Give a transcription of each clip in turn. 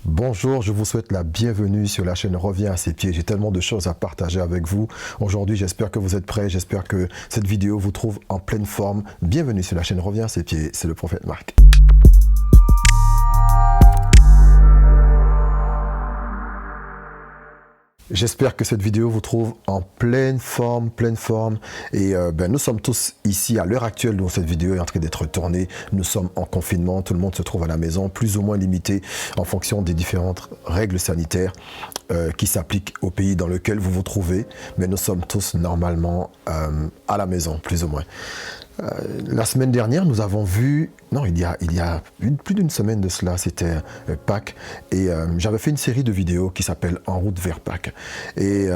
Bonjour, je vous souhaite la bienvenue sur la chaîne Reviens à ses pieds. J'ai tellement de choses à partager avec vous. Aujourd'hui, j'espère que vous êtes prêts. J'espère que cette vidéo vous trouve en pleine forme. Bienvenue sur la chaîne Reviens à ses pieds. C'est le prophète Marc. J'espère que cette vidéo vous trouve en pleine forme. Et nous sommes tous ici à l'heure actuelle où cette vidéo est en train d'être tournée. Nous sommes en confinement, tout le monde se trouve à la maison, plus ou moins limité en fonction des différentes règles sanitaires qui s'appliquent au pays dans lequel vous vous trouvez. Mais nous sommes tous normalement à la maison, plus ou moins. La semaine dernière, nous avons vu, il y a plus d'une semaine de cela, c'était Pâques, et j'avais fait une série de vidéos qui s'appelle En route vers Pâques. Et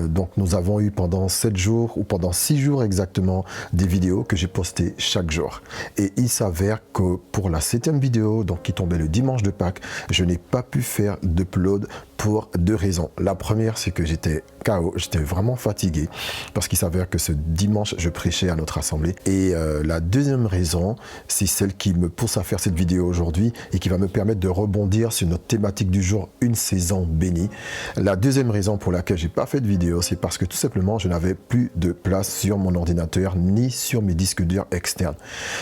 donc nous avons eu pendant 7 jours, ou pendant 6 jours exactement, des vidéos que j'ai postées chaque jour. Et il s'avère que pour la 7e vidéo, donc qui tombait le dimanche de Pâques, je n'ai pas pu faire d'upload pour 2 raisons. La première, c'est que j'étais KO, j'étais vraiment fatigué, parce qu'il s'avère que ce dimanche, je prêchais à notre assemblée. Et la deuxième raison, c'est celle qui me pousse à faire cette vidéo aujourd'hui et qui va me permettre de rebondir sur notre thématique du jour, une saison bénie. La deuxième raison pour laquelle j'ai pas fait de vidéo, c'est parce que tout simplement, je n'avais plus de place sur mon ordinateur ni sur mes disques durs externes.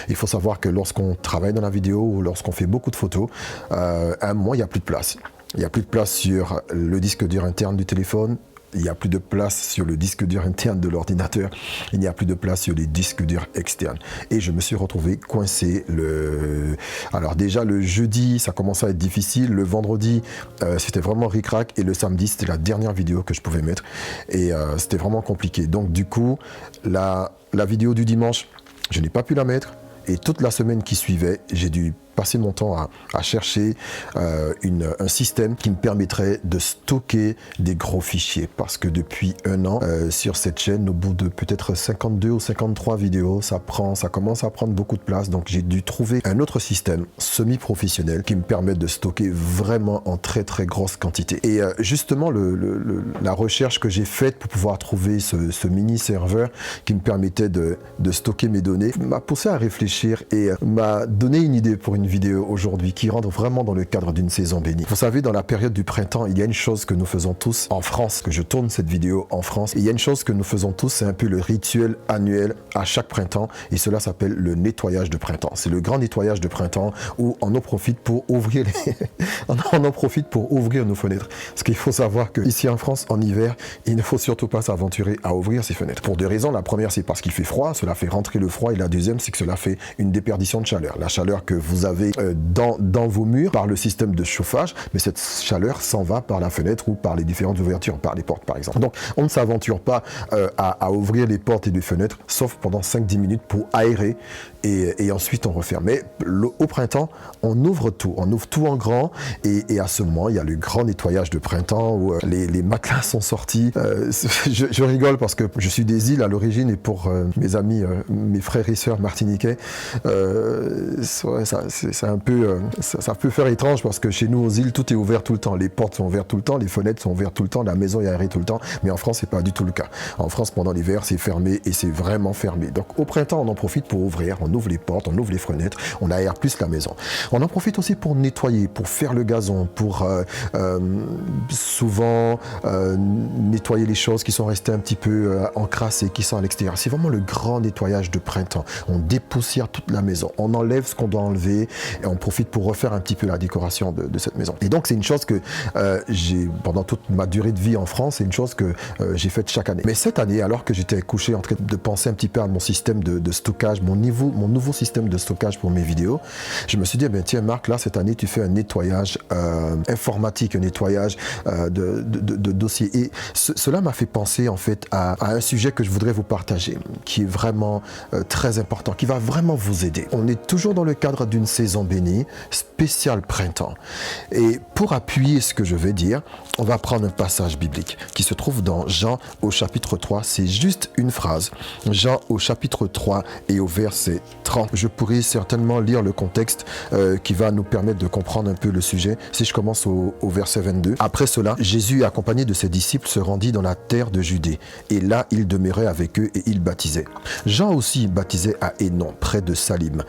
Il faut savoir que lorsqu'on travaille dans la vidéo ou lorsqu'on fait beaucoup de photos, à un moment, il n'y a plus de place. Il n'y a plus de place sur le disque dur interne du téléphone. Il n'y a plus de place sur le disque dur interne de l'ordinateur. Il n'y a plus de place sur les disques durs externes. Et je me suis retrouvé coincé. Alors déjà, le jeudi, ça commençait à être difficile. Le vendredi, c'était vraiment ric-rac. Et le samedi, c'était la dernière vidéo que je pouvais mettre. Et c'était vraiment compliqué. Donc du coup, la vidéo du dimanche, je n'ai pas pu la mettre. Et toute la semaine qui suivait, j'ai dû passer mon temps à chercher un système qui me permettrait de stocker des gros fichiers. Parce que depuis 1 an, sur cette chaîne, au bout de peut-être 52 ou 53 vidéos, ça commence à prendre beaucoup de place. Donc j'ai dû trouver un autre système semi-professionnel qui me permette de stocker vraiment en très grosse quantité. Et justement, la recherche que j'ai faite pour pouvoir trouver ce mini serveur qui me permettait de stocker mes données m'a poussé à réfléchir et m'a donné une idée pour une vidéo aujourd'hui qui rentre vraiment dans le cadre d'une saison bénie. Vous savez, dans la période du printemps, il y a une chose que nous faisons tous en France, que je tourne cette vidéo en France, et il y a une chose que nous faisons tous, c'est un peu le rituel annuel à chaque printemps, et cela s'appelle le nettoyage de printemps. C'est le grand nettoyage de printemps où on en profite pour ouvrir on en profite pour ouvrir nos fenêtres. Parce qu'il faut savoir qu'ici en France, en hiver, il ne faut surtout pas s'aventurer à ouvrir ses fenêtres. Pour 2 raisons. La première, c'est parce qu'il fait froid, cela fait rentrer le froid, et la deuxième, c'est que cela fait une déperdition de chaleur. La chaleur que vous avez dans vos murs par le système de chauffage, mais cette chaleur s'en va par la fenêtre ou par les différentes ouvertures, par les portes par exemple. Donc on ne s'aventure pas à ouvrir les portes et les fenêtres, sauf pendant 5-10 minutes pour aérer et ensuite on referme. Mais au printemps, on ouvre tout en grand et à ce moment, il y a le grand nettoyage de printemps où les matelas sont sortis. Je rigole parce que je suis des îles à l'origine et pour mes amis, mes frères et sœurs martiniquais, ça peut faire étrange parce que chez nous aux îles, tout est ouvert tout le temps. Les portes sont ouvertes tout le temps, les fenêtres sont ouvertes tout le temps, la maison est aérée tout le temps. Mais en France, c'est pas du tout le cas. En France, pendant l'hiver, c'est fermé et c'est vraiment fermé. Donc au printemps, on en profite pour ouvrir. On ouvre les portes, on ouvre les fenêtres, on aère plus la maison. On en profite aussi pour nettoyer, pour faire le gazon, pour souvent nettoyer les choses qui sont restées un petit peu encrassées, qui sont à l'extérieur. C'est vraiment le grand nettoyage de printemps. On dépoussière toute la maison, on enlève ce qu'on doit enlever et on profite pour refaire un petit peu la décoration de cette maison. Et donc c'est une chose que j'ai, pendant toute ma durée de vie en France, c'est une chose que j'ai faite chaque année. Mais cette année, alors que j'étais couché en train de penser un petit peu à mon système de stockage, mon nouveau système de stockage pour mes vidéos, je me suis dit, tiens Marc, là cette année tu fais un nettoyage informatique, un nettoyage de dossiers. Et cela m'a fait penser en fait à un sujet que je voudrais vous partager, qui est vraiment très important, qui va vraiment vous aider. On est toujours dans le cadre d'une saison bénie, spéciale printemps. Et pour appuyer ce que je vais dire, on va prendre un passage biblique qui se trouve dans Jean au chapitre 3. C'est juste une phrase. Jean au chapitre 3 et au verset 30. Je pourrais certainement lire le contexte qui va nous permettre de comprendre un peu le sujet. Si je commence au verset 22. Après cela, Jésus, accompagné de ses disciples, se rendit dans la terre de Judée. Et là, il demeurait avec eux et il baptisait. Jean aussi baptisait à Hénon, près de Salim,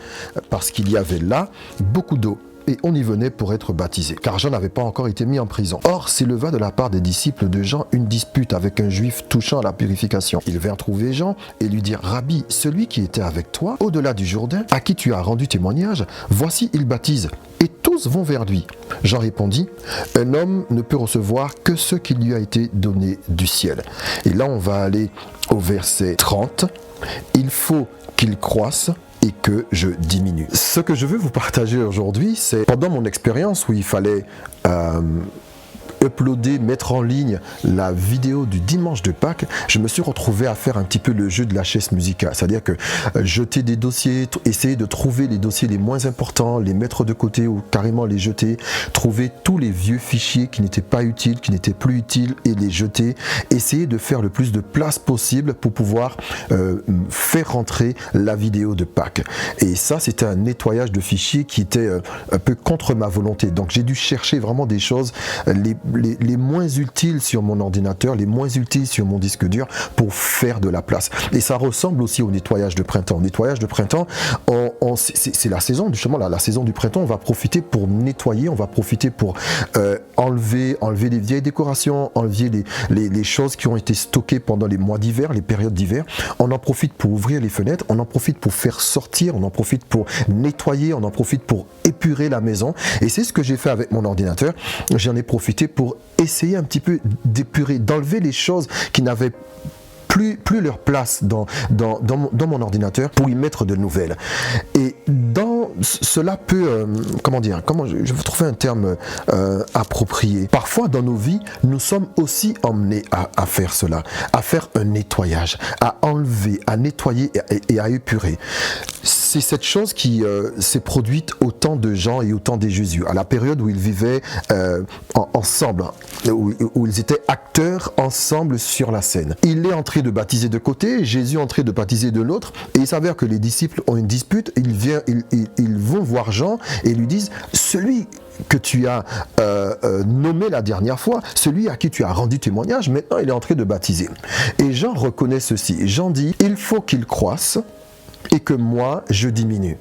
parce qu'il y avait là beaucoup d'eau. et on y venait pour être baptisé, car Jean n'avait pas encore été mis en prison. Or, s'éleva de la part des disciples de Jean une dispute avec un juif touchant à la purification. Ils vinrent trouver Jean et lui dirent: Rabbi, celui qui était avec toi, au-delà du Jourdain, à qui tu as rendu témoignage, voici, il baptise, et tous vont vers lui. Jean répondit: un homme ne peut recevoir que ce qui lui a été donné du ciel. Et là, on va aller au verset 30. Il faut qu'il croisse et que je diminue. Ce que je veux vous partager aujourd'hui, c'est pendant mon expérience où il fallait uploader, mettre en ligne la vidéo du dimanche de Pâques, je me suis retrouvé à faire un petit peu le jeu de la chaise musicale, c'est-à-dire que jeter des dossiers, essayer de trouver les dossiers les moins importants, les mettre de côté ou carrément les jeter, trouver tous les vieux fichiers qui n'étaient pas utiles, qui n'étaient plus utiles et les jeter, essayer de faire le plus de place possible pour pouvoir faire rentrer la vidéo de Pâques. Et ça, c'était un nettoyage de fichiers qui était un peu contre ma volonté. Donc j'ai dû chercher vraiment des choses les moins utiles sur mon ordinateur, les moins utiles sur mon disque dur pour faire de la place. Et ça ressemble aussi au nettoyage de printemps. Au nettoyage de printemps, c'est la saison, justement, la saison du printemps, on va profiter pour nettoyer, on va profiter pour enlever les vieilles décorations, enlever les choses qui ont été stockées pendant les mois d'hiver, les périodes d'hiver. On en profite pour ouvrir les fenêtres, on en profite pour faire sortir, on en profite pour nettoyer, on en profite pour épurer la maison. Et c'est ce que j'ai fait avec mon ordinateur. J'en ai profité pour essayer un petit peu d'épurer, d'enlever les choses qui n'avaient plus leur place dans mon ordinateur pour y mettre de nouvelles. Et cela peut, je vais trouver un terme approprié. Parfois dans nos vies, nous sommes aussi emmenés à faire cela, à faire un nettoyage, à enlever, à nettoyer et à épurer. C'est cette chose qui s'est produite au temps de Jean et au temps de Jésus, à la période où ils vivaient ensemble, où ils étaient acteurs ensemble sur la scène. Il est entré de baptiser de côté, Jésus est entré de baptiser de l'autre, et il s'avère que les disciples ont une dispute, ils vont voir Jean et lui disent: celui que tu as nommé la dernière fois, celui à qui tu as rendu témoignage, maintenant il est entré de baptiser. Et Jean reconnaît ceci. Jean dit: il faut qu'il croisse et que moi je diminue.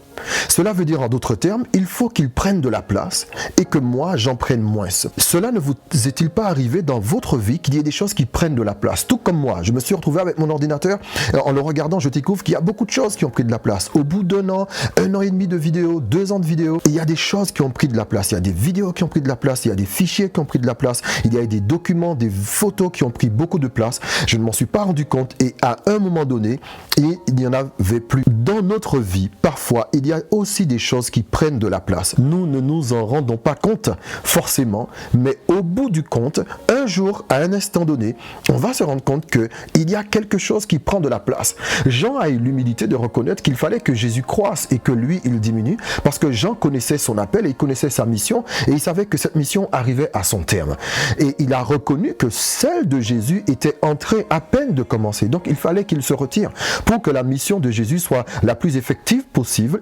Cela veut dire en d'autres termes, il faut qu'il prenne de la place et que moi j'en prenne moins. Cela ne vous est-il pas arrivé dans votre vie qu'il y ait des choses qui prennent de la place? Tout comme moi, je me suis retrouvé avec mon ordinateur, en le regardant je découvre qu'il y a beaucoup de choses qui ont pris de la place. Au bout d'un an et demi de vidéos, 2 ans de vidéos, il y a des choses qui ont pris de la place. Il y a des vidéos qui ont pris de la place, il y a des fichiers qui ont pris de la place, il y a des documents, des photos qui ont pris beaucoup de place. Je ne m'en suis pas rendu compte et à un moment donné, il n'y en avait plus. Dans notre vie, parfois, il y a aussi des choses qui prennent de la place. Nous ne nous en rendons pas compte forcément, mais au bout du compte, un jour, à un instant donné, on va se rendre compte qu'il y a quelque chose qui prend de la place. Jean a eu l'humilité de reconnaître qu'il fallait que Jésus croisse et que lui, il diminue, parce que Jean connaissait son appel et il connaissait sa mission et il savait que cette mission arrivait à son terme. Et il a reconnu que celle de Jésus était entrée à peine de commencer. Donc il fallait qu'il se retire. Pour que la mission de Jésus soit la plus effective possible,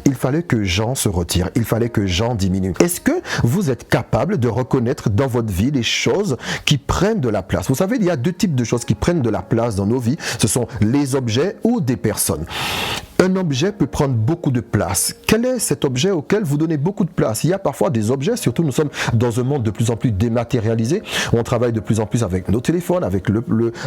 il fallait que Jean se retire, il fallait que Jean diminue. Est-ce que vous êtes capable de reconnaître dans votre vie les choses qui prennent de la place? Vous savez, il y a 2 types de choses qui prennent de la place dans nos vies. Ce sont les objets ou des personnes. Un objet peut prendre beaucoup de place. Quel est cet objet auquel vous donnez beaucoup de place? Il y a parfois des objets, surtout nous sommes dans un monde de plus en plus dématérialisé. On travaille de plus en plus avec nos téléphones, avec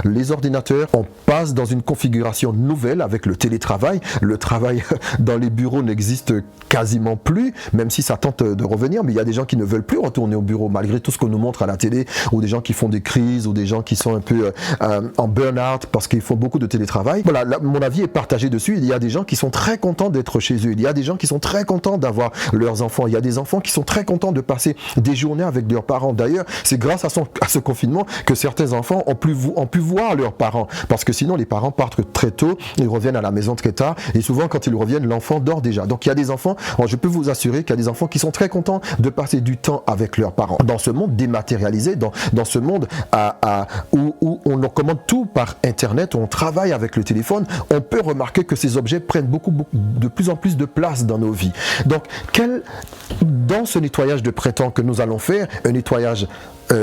les ordinateurs. On passe dans une configuration nouvelle avec le télétravail. Le travail dans les bureaux n'existe quasiment plus, même si ça tente de revenir. Mais il y a des gens qui ne veulent plus retourner au bureau malgré tout ce qu'on nous montre à la télé, ou des gens qui font des crises, ou des gens qui sont un peu en burn-out parce qu'ils font beaucoup de télétravail. Voilà, là, mon avis est partagé dessus. Il y a des gens qui sont très contents d'être chez eux. Il y a des gens qui sont très contents d'avoir leurs enfants. Il y a des enfants qui sont très contents de passer des journées avec leurs parents. D'ailleurs, c'est grâce à ce confinement que certains enfants ont pu voir leurs parents. Parce que sinon, les parents partent très tôt, ils reviennent à la maison très tard. Et souvent, quand ils reviennent, l'enfant dort déjà. Donc, il y a des enfants, je peux vous assurer qu'il y a des enfants qui sont très contents de passer du temps avec leurs parents. Dans ce monde dématérialisé, dans ce monde où on commande tout par Internet, où on travaille avec le téléphone, on peut remarquer que ces objets prennent de plus en plus de place dans nos vies. Donc, dans ce nettoyage de printemps que nous allons faire, un nettoyage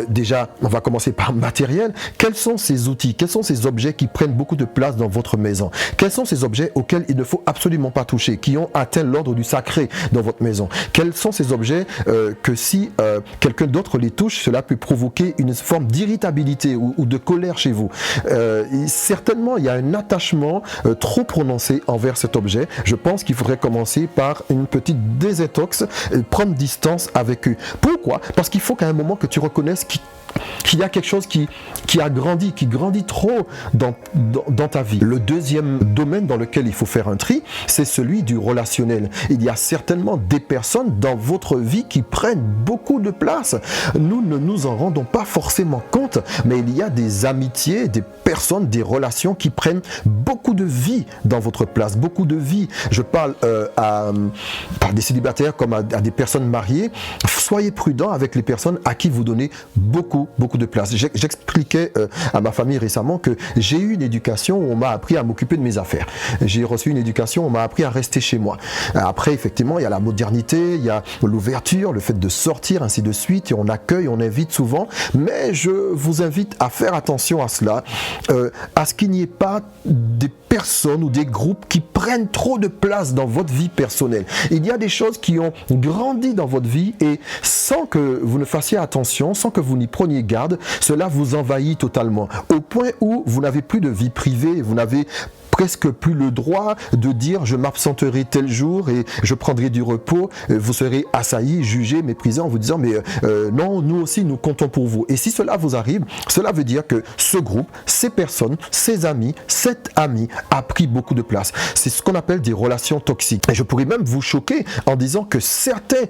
déjà, on va commencer par matériel. Quels sont ces outils, quels sont ces objets qui prennent beaucoup de place dans votre maison? Quels sont ces objets auxquels il ne faut absolument pas toucher, qui ont atteint l'ordre du sacré dans votre maison? Quels sont ces objets que si quelqu'un d'autre les touche, cela peut provoquer une forme d'irritabilité ou de colère chez vous? Certainement, il y a un attachement trop prononcé envers cet objet. Je pense qu'il faudrait commencer par une petite désintox, prendre distance avec eux. Pourquoi? Parce qu'il faut qu'à un moment que tu reconnaisses qu'il y a quelque chose qui grandit trop dans ta vie. Le deuxième domaine dans lequel il faut faire un tri, c'est celui du relationnel. Il y a certainement des personnes dans votre vie qui prennent beaucoup de place. Nous ne nous en rendons pas forcément compte, mais il y a des amitiés, des personnes, des relations qui prennent beaucoup de vie dans votre place, beaucoup de vie. Je parle à des célibataires comme à des personnes mariées. Soyez prudents avec les personnes à qui vous donnez beaucoup de place. J'expliquais à ma famille récemment que j'ai eu une éducation où on m'a appris à m'occuper de mes affaires. J'ai reçu une éducation où on m'a appris à rester chez moi. Après, effectivement, il y a la modernité, il y a l'ouverture, le fait de sortir, ainsi de suite, et on accueille, on invite souvent, mais je vous invite à faire attention à cela, à ce qu'il n'y ait pas des personnes ou des groupes qui prennent trop de place dans votre vie personnelle. Il y a des choses qui ont grandi dans votre vie et sans que vous ne fassiez attention, sans que vous n'y preniez garde, cela vous envahit totalement. Au point où vous n'avez plus de vie privée, vous n'avez presque plus le droit de dire je m'absenterai tel jour et je prendrai du repos. Vous serez assailli, jugé, méprisé en vous disant mais non, nous aussi nous comptons pour vous. Et si cela vous arrive, cela veut dire que ce groupe, ces personnes, ces amis, cet ami a pris beaucoup de place. C'est ce qu'on appelle des relations toxiques. Et je pourrais même vous choquer en disant que certaines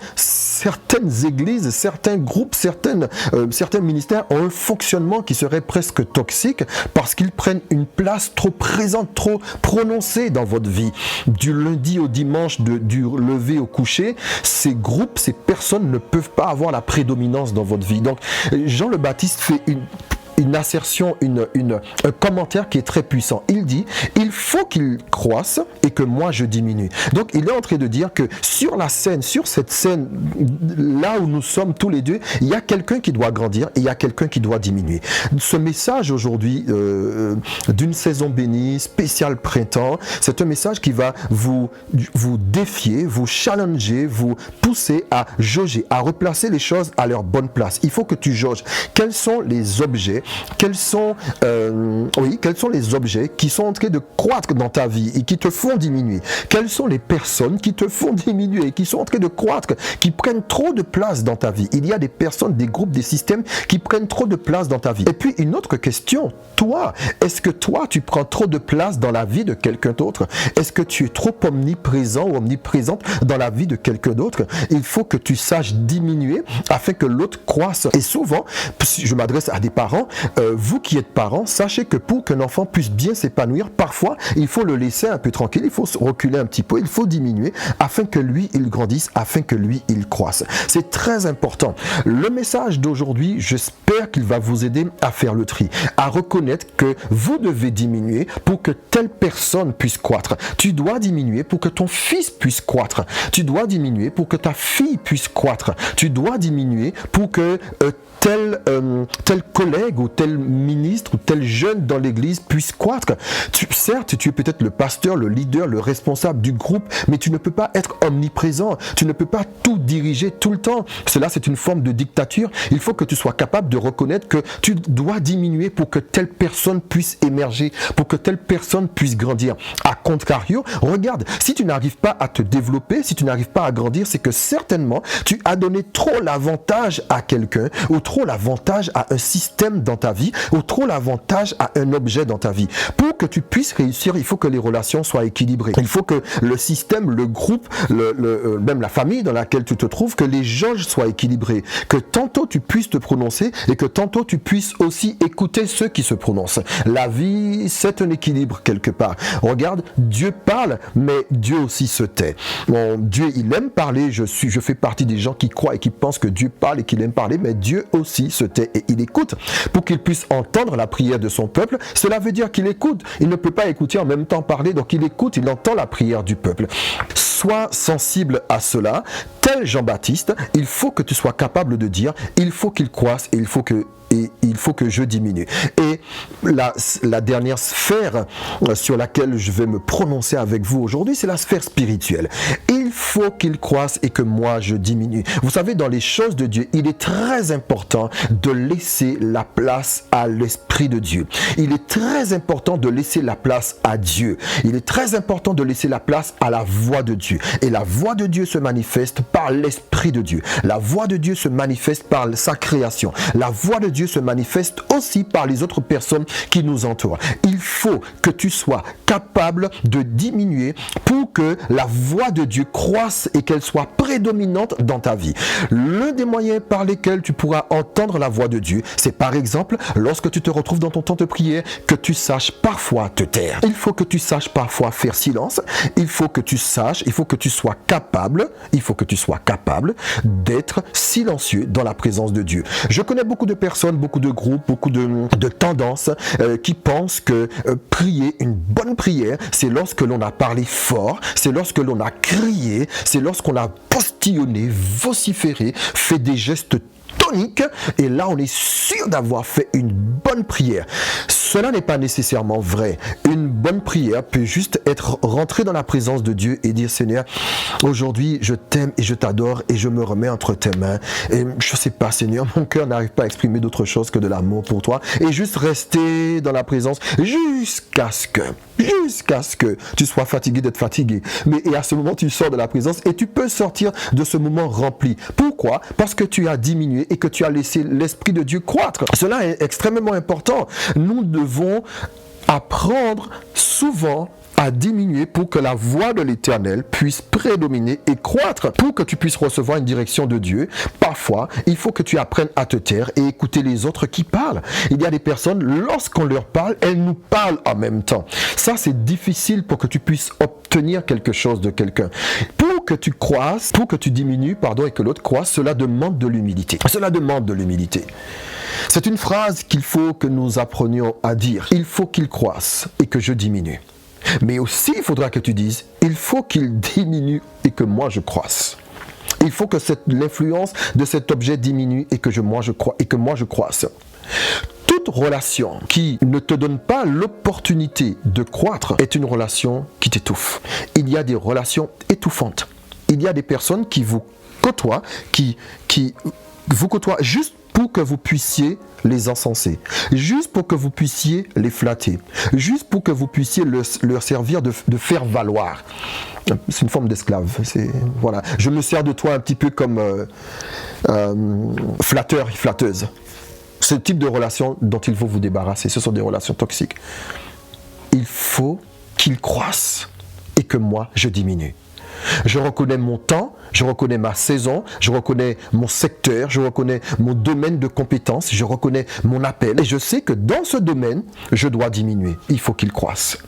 églises, certains groupes, certains ministères ont un fonctionnement qui serait presque toxique parce qu'ils prennent une place trop présente, trop prononcée dans votre vie. Du lundi au dimanche, du lever au coucher, ces groupes, ces personnes ne peuvent pas avoir la prédominance dans votre vie. Donc, Jean le Baptiste fait une assertion, un commentaire qui est très puissant. Il dit, il faut qu'il croisse et que moi je diminue. Donc il est en train de dire que sur la scène, sur cette scène, là où nous sommes tous les deux, il y a quelqu'un qui doit grandir et il y a quelqu'un qui doit diminuer. Ce message aujourd'hui d'une saison bénie, spéciale printemps, c'est un message qui va vous défier, vous challenger, vous pousser à jauger, à replacer les choses à leur bonne place. Il faut que tu jauges. Quels sont les objets, quels sont les objets qui sont en train de croître dans ta vie et qui te font diminuer? Quelles sont les personnes qui te font diminuer, qui sont en train de croître, qui prennent trop de place dans ta vie? Il y a des personnes, des groupes, des systèmes qui prennent trop de place dans ta vie. Et puis une autre question, toi, est-ce que toi tu prends trop de place dans la vie de quelqu'un d'autre? Est-ce que tu es trop omniprésent ou omniprésente dans la vie de quelqu'un d'autre? Il faut que tu saches diminuer afin que l'autre croisse. Et souvent, je m'adresse à des parents, vous qui êtes parents, sachez que pour qu'un enfant puisse bien s'épanouir, parfois il faut le laisser un peu tranquille, il faut reculer un petit peu, il faut diminuer afin que lui il grandisse, afin que lui il croisse. C'est très important. Le message d'aujourd'hui, j'espère qu'il va vous aider à faire le tri, à reconnaître que vous devez diminuer pour que telle personne puisse croître. Tu dois diminuer pour que ton fils puisse croître. Tu dois diminuer pour que ta fille puisse croître. Tu dois diminuer pour que tel collègue ou tel ministre ou tel jeune dans l'église puisse croître. Certes, tu es peut-être le pasteur, le leader, le responsable du groupe, mais tu ne peux pas être omniprésent. Tu ne peux pas tout diriger tout le temps. Cela, c'est une forme de dictature. Il faut que tu sois capable de reconnaître que tu dois diminuer pour que telle personne puisse émerger, pour que telle personne puisse grandir. A contrario, regarde, si tu n'arrives pas à te développer, si tu n'arrives pas à grandir, c'est que certainement, tu as donné trop l'avantage à quelqu'un ou trop l'avantage à un système dans ta vie ou trop l'avantage à un objet dans ta vie. Pour que tu puisses réussir, il faut que les relations soient équilibrées. Il faut que le système, le groupe, même la famille dans laquelle tu te trouves, que les jauges soient équilibrées. Que tantôt tu puisses te prononcer et que tantôt tu puisses aussi écouter ceux qui se prononcent. La vie, c'est un équilibre quelque part. Regarde, Dieu parle, mais Dieu aussi se tait. Bon, Dieu, il aime parler. Je fais partie des gens qui croient et qui pensent que Dieu parle et qu'il aime parler, mais Dieu aussi se tait et il écoute. Pour pour qu'il puisse entendre la prière de son peuple. Cela veut dire qu'il écoute. Il ne peut pas écouter en même temps parler, donc il écoute, il entend la prière du peuple. Sois sensible à cela. Tel Jean-Baptiste, il faut que tu sois capable de dire, il faut qu'il croisse et il faut que je diminue. Et la dernière sphère sur laquelle je vais me prononcer avec vous aujourd'hui, c'est la sphère spirituelle. Il faut qu'il croisse et que moi je diminue. Vous savez, dans les choses de Dieu, il est très important de laisser la place à l'Esprit de Dieu. Il est très important de laisser la place à Dieu. Il est très important de laisser la place à la voix de Dieu. Et la voix de Dieu se manifeste par l'Esprit de Dieu. La voix de Dieu se manifeste par sa création. La voix de Dieu se manifeste aussi par les autres personnes qui nous entourent. Il faut que tu sois capable de diminuer pour que la voix de Dieu croisse et qu'elle soit prédominante dans ta vie. L'un des moyens par lesquels tu pourras entendre la voix de Dieu, c'est par exemple lorsque tu te retrouves dans ton temps de prière, que tu saches parfois te taire. Il faut que tu saches parfois faire silence. Il faut que tu saches, il faut que tu sois capable d'être silencieux dans la présence de Dieu. Je connais beaucoup de personnes, beaucoup de groupes, beaucoup de tendances qui pensent que prier, une bonne prière, c'est lorsque l'on a parlé fort, c'est lorsque l'on a crié, c'est lorsqu'on a postillonné, vociféré, fait des gestes tonique, et là on est sûr d'avoir fait une bonne prière. Cela n'est pas nécessairement vrai. Une bonne prière peut juste être rentrée dans la présence de Dieu et dire: Seigneur, aujourd'hui je t'aime et je t'adore et je me remets entre tes mains, et je sais pas Seigneur, mon cœur n'arrive pas à exprimer d'autre chose que de l'amour pour toi, et juste rester dans la présence jusqu'à ce que tu sois fatigué d'être fatigué. Et à ce moment tu sors de la présence et tu peux sortir de ce moment rempli. Pourquoi? Parce que tu as diminué et que tu as laissé l'Esprit de Dieu croître. Cela est extrêmement important. Nous devons apprendre souvent à diminuer pour que la voix de l'Éternel puisse prédominer et croître, pour que tu puisses recevoir une direction de Dieu. Parfois, il faut que tu apprennes à te taire et écouter les autres qui parlent. Il y a des personnes, lorsqu'on leur parle, elles nous parlent en même temps. Ça, c'est difficile pour que tu puisses obtenir quelque chose de quelqu'un. Pour que tu croisses, pour que tu diminues, et que l'autre croisse, cela demande de l'humilité. Cela demande de l'humilité. C'est une phrase qu'il faut que nous apprenions à dire. Il faut qu'il croisse et que je diminue. Mais aussi, il faudra que tu dises, il faut qu'il diminue et que moi je croisse. Il faut que l'influence de cet objet diminue et que moi je croisse. Toute relation qui ne te donne pas l'opportunité de croître est une relation qui t'étouffe. Il y a des relations étouffantes. Il y a des personnes qui vous côtoient, qui vous côtoient juste pour que vous puissiez les encenser, juste pour que vous puissiez les flatter, juste pour que vous puissiez leur servir de faire valoir. C'est une forme d'esclave. Voilà. Je me sers de toi un petit peu comme flatteur et flatteuse. Ce type de relation dont il faut vous débarrasser, ce sont des relations toxiques. Il faut qu'il croisse et que moi je diminue. Je reconnais mon temps, je reconnais ma saison, je reconnais mon secteur, je reconnais mon domaine de compétence, je reconnais mon appel. Et je sais que dans ce domaine, je dois diminuer. Il faut qu'il croisse.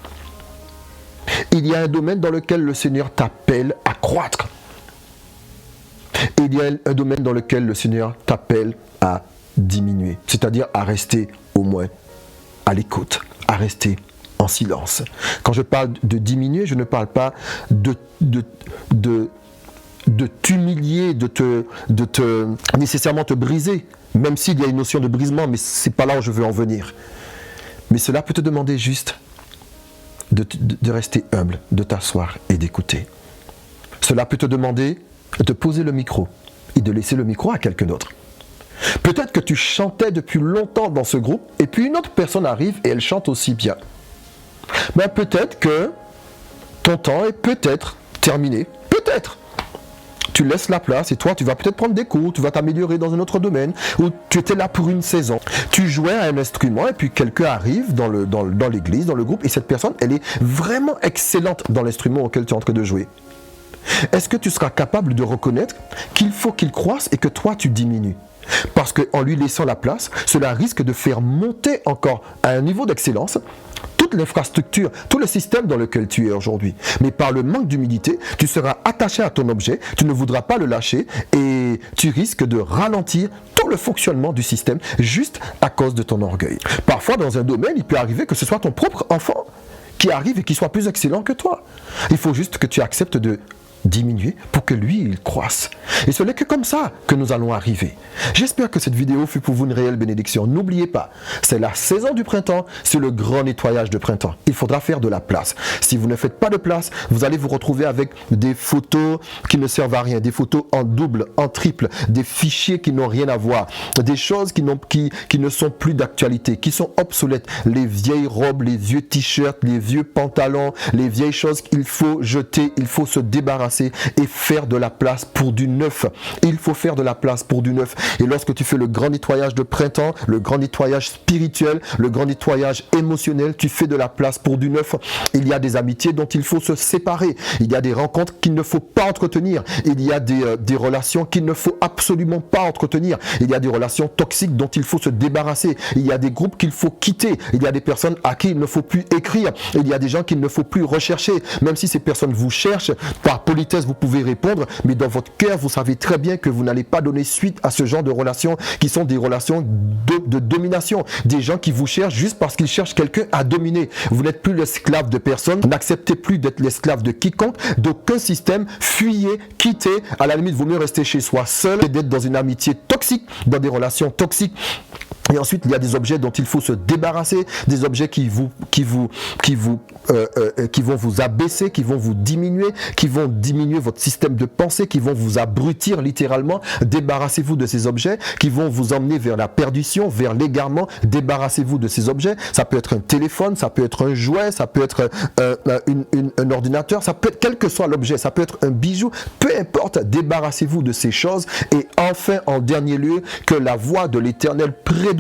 Il y a un domaine dans lequel le Seigneur t'appelle à croître. Il y a un domaine dans lequel le Seigneur t'appelle à diminuer. C'est-à-dire à rester au moins à l'écoute, à rester en silence. Quand je parle de diminuer, je ne parle pas de t'humilier, de nécessairement te briser, même s'il y a une notion de brisement, mais c'est pas là où je veux en venir. Mais cela peut te demander juste de rester humble, de t'asseoir et d'écouter. Cela peut te demander de poser le micro et de laisser le micro à quelqu'un d'autre. Peut-être que tu chantais depuis longtemps dans ce groupe et puis une autre personne arrive et elle chante aussi bien. Ben peut-être que ton temps est peut-être terminé. Peut-être. Tu laisses la place et toi tu vas peut-être prendre des cours, tu vas t'améliorer dans un autre domaine, ou tu étais là pour une saison. Tu jouais à un instrument et puis quelqu'un arrive dans l'église, dans le groupe, et cette personne, elle est vraiment excellente dans l'instrument auquel tu es en train de jouer. Est-ce que tu seras capable de reconnaître qu'il faut qu'il croisse et que toi tu diminues? Parce qu'en lui laissant la place, cela risque de faire monter encore à un niveau d'excellence toute l'infrastructure, tout le système dans lequel tu es aujourd'hui. Mais par le manque d'humilité, tu seras attaché à ton objet, tu ne voudras pas le lâcher et tu risques de ralentir tout le fonctionnement du système juste à cause de ton orgueil. Parfois, dans un domaine, il peut arriver que ce soit ton propre enfant qui arrive et qui soit plus excellent que toi. Il faut juste que tu acceptes de diminuer pour que lui, il croisse. Et ce n'est que comme ça que nous allons arriver. J'espère que cette vidéo fut pour vous une réelle bénédiction. N'oubliez pas, c'est la saison du printemps, c'est le grand nettoyage de printemps. Il faudra faire de la place. Si vous ne faites pas de place, vous allez vous retrouver avec des photos qui ne servent à rien, des photos en double, en triple, des fichiers qui n'ont rien à voir, des choses qui ne sont plus d'actualité, qui sont obsolètes. Les vieilles robes, les vieux t-shirts, les vieux pantalons, les vieilles choses qu'il faut jeter, il faut se débarrasser et faire de la place pour du neuf. Il faut faire de la place pour du neuf. Et lorsque tu fais le grand nettoyage de printemps, le grand nettoyage spirituel, le grand nettoyage émotionnel, tu fais de la place pour du neuf. Il y a des amitiés dont il faut se séparer. Il y a des rencontres qu'il ne faut pas entretenir. Il y a des relations qu'il ne faut absolument pas entretenir. Il y a des relations toxiques dont il faut se débarrasser. Il y a des groupes qu'il faut quitter. Il y a des personnes à qui il ne faut plus écrire. Il y a des gens qu'il ne faut plus rechercher. Même si ces personnes vous cherchent, par politesse, vous pouvez répondre, mais dans votre cœur, vous savez très bien que vous n'allez pas donner suite à ce genre de relations qui sont des relations de domination. Des gens qui vous cherchent juste parce qu'ils cherchent quelqu'un à dominer. Vous n'êtes plus l'esclave de personne. N'acceptez plus d'être l'esclave de quiconque, d'aucun système. Fuyez, quittez. À la limite, il vaut mieux rester chez soi seul que d'être dans une amitié toxique, dans des relations toxiques. Et ensuite, il y a des objets dont il faut se débarrasser, des objets qui vont vous abaisser, qui vont vous diminuer, qui vont diminuer votre système de pensée, qui vont vous abrutir littéralement. Débarrassez-vous de ces objets qui vont vous emmener vers la perdition, vers l'égarement. Débarrassez-vous de ces objets. Ça peut être un téléphone, ça peut être un jouet, ça peut être un ordinateur, ça peut être quel que soit l'objet, ça peut être un bijou, peu importe. Débarrassez-vous de ces choses. Et enfin, en dernier lieu, que la voix de l'Éternel prédomine,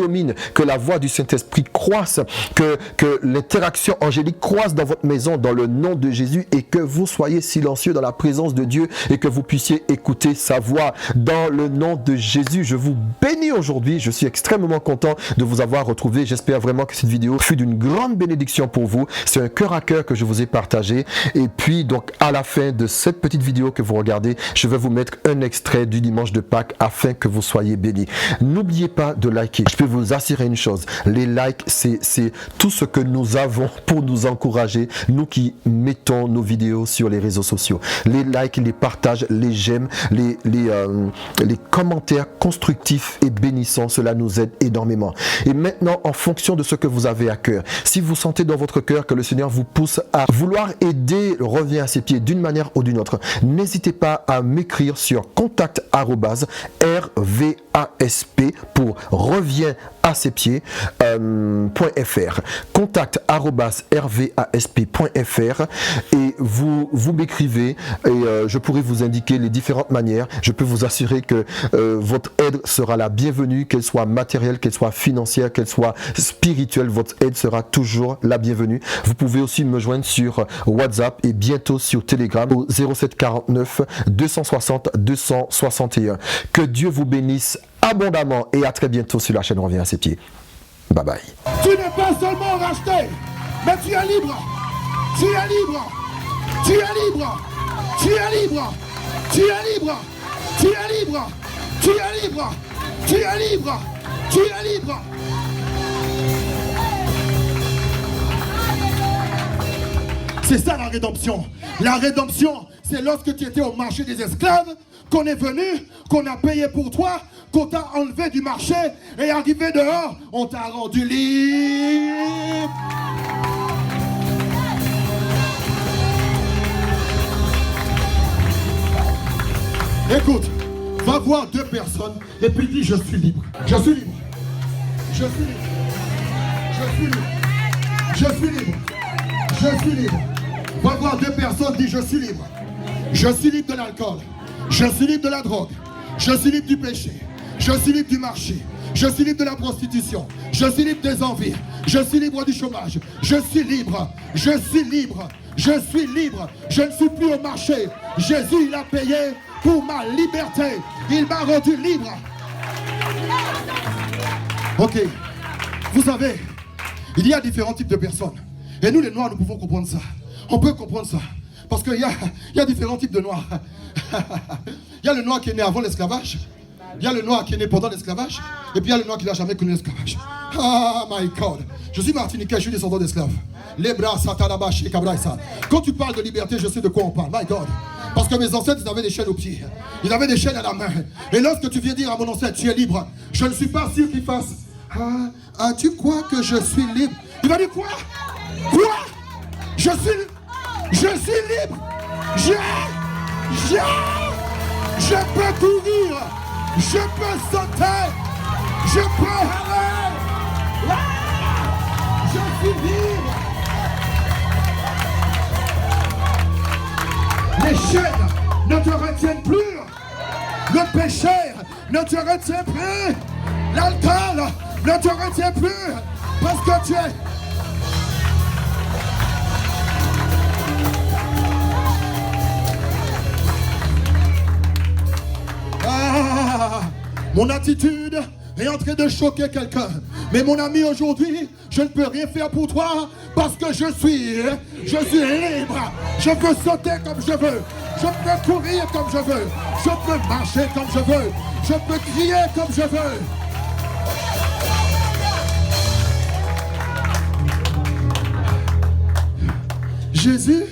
que la voix du Saint-Esprit croisse, que l'interaction angélique croisse dans votre maison dans le nom de Jésus et que vous soyez silencieux dans la présence de Dieu et que vous puissiez écouter sa voix dans le nom de Jésus. Je vous bénis aujourd'hui. Je suis extrêmement content de vous avoir retrouvé. J'espère vraiment que cette vidéo fut d'une grande bénédiction pour vous. C'est un cœur à cœur que je vous ai partagé. Et puis donc à la fin de cette petite vidéo que vous regardez, je vais vous mettre un extrait du dimanche de Pâques afin que vous soyez bénis. N'oubliez pas de liker. Je peux vous assurer une chose, les likes, c'est tout ce que nous avons pour nous encourager, nous qui mettons nos vidéos sur les réseaux sociaux. Les likes, les partages, les j'aime, les commentaires constructifs et bénissants, cela nous aide énormément. Et maintenant, en fonction de ce que vous avez à cœur, si vous sentez dans votre cœur que le Seigneur vous pousse à vouloir aider Revient à ses pieds d'une manière ou d'une autre, n'hésitez pas à m'écrire sur contact@rvasp pour revient à ses pieds.fr contact@rvasp.fr et vous m'écrivez et je pourrai vous indiquer les différentes manières. Je peux vous assurer que votre aide sera la bienvenue, qu'elle soit matérielle, qu'elle soit financière, qu'elle soit spirituelle, votre aide sera toujours la bienvenue. Vous pouvez aussi me joindre sur WhatsApp et bientôt sur Telegram au 07 49 260 261. Que Dieu vous bénisse abondamment et à très bientôt sur la chaîne Revient à ses pieds. Bye bye. Tu n'es pas seulement racheté, mais tu es libre. Tu es libre. Tu es libre. Tu es libre. Tu es libre. Tu es libre. Tu es libre. Tu es libre. Tu es libre. C'est ça la rédemption. La rédemption, c'est lorsque tu étais au marché des esclaves, qu'on est venu, qu'on a payé pour toi, qu'on t'a enlevé du marché et arrivé dehors, on t'a rendu libre. Écoute, va voir deux personnes et puis dis je suis libre. Je suis libre. Je suis libre. Je suis libre. Je suis libre. Je suis libre. Va voir deux personnes, dis je suis libre. Je suis libre de l'alcool. Je suis libre de la drogue. Je suis libre du péché. Je suis libre du marché. Je suis libre de la prostitution. Je suis libre des envies. Je suis libre du chômage. Je suis libre. Je suis libre. Je suis libre. Je ne suis plus au marché. Jésus, il a payé pour ma liberté. Il m'a rendu libre. Ok. Vous savez, il y a différents types de personnes. Et nous les noirs, nous pouvons comprendre ça. On peut comprendre ça. Parce qu'il y a différents types de noirs. Il y a le noir qui est né avant l'esclavage. Il y a le noir qui est né pendant l'esclavage. Et puis il y a le noir qui n'a jamais connu l'esclavage. Ah my God. Je suis martiniquais, je suis descendant d'esclaves. Les bras, satanabashi, kabraïsa. Quand tu parles de liberté, je sais de quoi on parle. My God. Parce que mes ancêtres, ils avaient des chaînes aux pieds. Ils avaient des chaînes à la main. Et lorsque tu viens dire à mon ancêtre, tu es libre, je ne suis pas sûr qu'il fasse. Tu crois que je suis libre? Il va dire quoi? Quoi? Je suis libre. Je peux courir. Je peux sauter. Je peux aller. Je suis libre. Les chaînes ne te retiennent plus. Le péché ne te retient plus. L'alcool ne te retient plus. Parce que tu es... Mon attitude est en train de choquer quelqu'un. Mais mon ami, aujourd'hui, je ne peux rien faire pour toi parce que je suis libre. Je peux sauter comme je veux. Je peux courir comme je veux. Je peux marcher comme je veux. Je peux crier comme je veux. Jésus